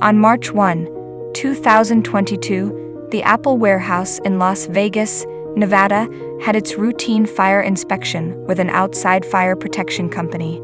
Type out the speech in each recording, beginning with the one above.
On March 1, 2022, the Apple warehouse in Las Vegas, Nevada, had its routine fire inspection with an outside fire protection company.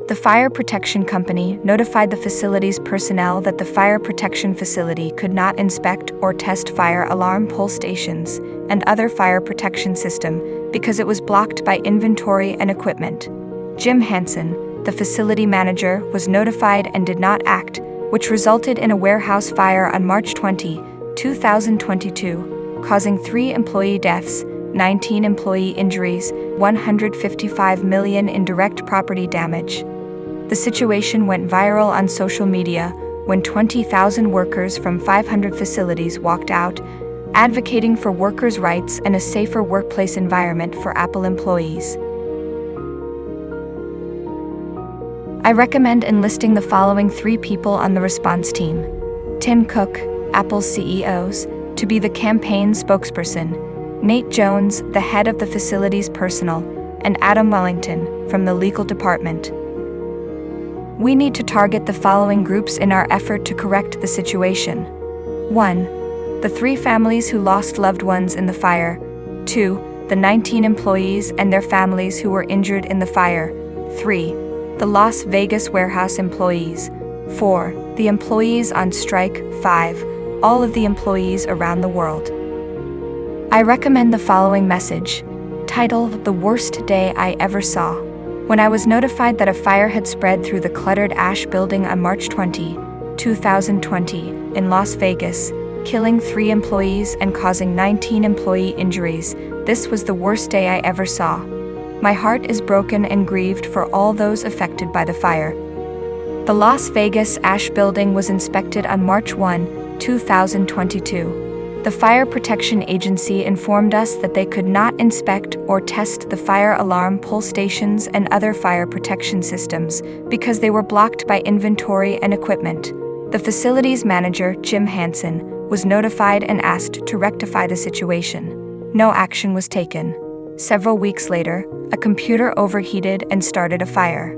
The fire protection company notified the facility's personnel that the fire protection facility could not inspect or test fire alarm pull stations and other fire protection system because it was blocked by inventory and equipment. Jim Hansen, the facility manager, was notified and did not act, which resulted in a warehouse fire on March 20, 2022, causing 3 employee deaths, 19 employee injuries, $155 million in direct property damage. The situation went viral on social media when 20,000 workers from 500 facilities walked out, advocating for workers' rights and a safer workplace environment for Apple employees. I recommend enlisting the following 3 people on the response team: Tim Cook, Apple's CEO, to be the campaign spokesperson, Nate Jones, the head of the facility's personnel, and Adam Wellington from the legal department. We need to target the following groups in our effort to correct the situation. 1. The 3 families who lost loved ones in the fire. 2. The 19 employees and their families who were injured in the fire. 3. The Las Vegas warehouse employees. 4. The employees on strike. 5. All of the employees around the world. I recommend the following message, titled "The Worst Day I Ever Saw." When I was notified that a fire had spread through the cluttered Ash building on March 20, 2020, in Las Vegas, killing 3 employees and causing 19 employee injuries, this was the worst day I ever saw. My heart is broken and grieved for all those affected by the fire. The Las Vegas Ash building was inspected on March 1, 2022. The Fire Protection Agency informed us that they could not inspect or test the fire alarm pull stations and other fire protection systems because they were blocked by inventory and equipment. The facility's manager, Jim Hansen, was notified and asked to rectify the situation. No action was taken. Several weeks later, a computer overheated and started a fire.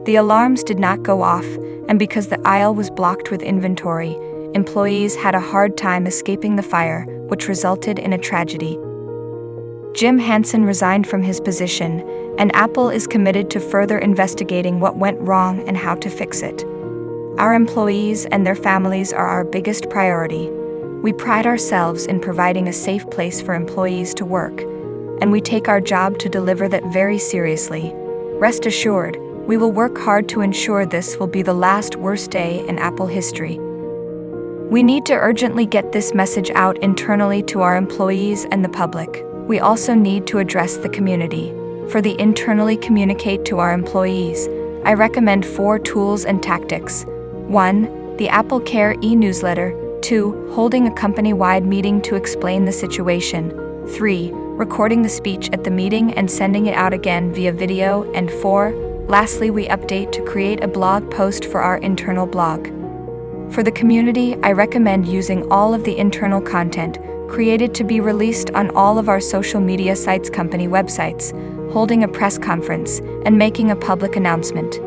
The alarms did not go off, and because the aisle was blocked with inventory, employees had a hard time escaping the fire, which resulted in a tragedy. Jim Hansen resigned from his position, and Apple is committed to further investigating what went wrong and how to fix it. Our employees and their families are our biggest priority. We pride ourselves in providing a safe place for employees to work, and we take our job to deliver that very seriously. Rest assured, we will work hard to ensure this will be the last worst day in Apple history. We need to urgently get this message out internally to our employees and the public. We also need to address the community. For the internally communicate to our employees, I recommend 4 tools and tactics. 1. The Apple Care e-newsletter. 2. Holding a company-wide meeting to explain the situation. 3. Recording the speech at the meeting and sending it out again via video. And 4. Lastly, we update to create a blog post for our internal blog. For the community, I recommend using all of the internal content created to be released on all of our social media sites' company websites, holding a press conference, and making a public announcement.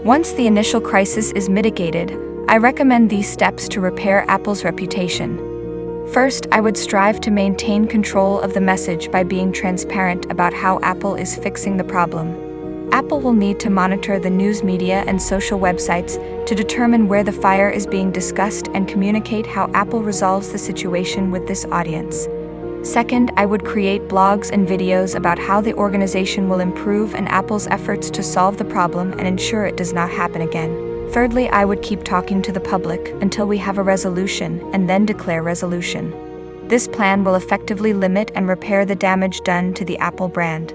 Once the initial crisis is mitigated, I recommend these steps to repair Apple's reputation. First, I would strive to maintain control of the message by being transparent about how Apple is fixing the problem. Apple will need to monitor the news media and social websites to determine where the fire is being discussed and communicate how Apple resolves the situation with this audience. Second, I would create blogs and videos about how the organization will improve and Apple's efforts to solve the problem and ensure it does not happen again. Thirdly, I would keep talking to the public until we have a resolution and then declare resolution. This plan will effectively limit and repair the damage done to the Apple brand.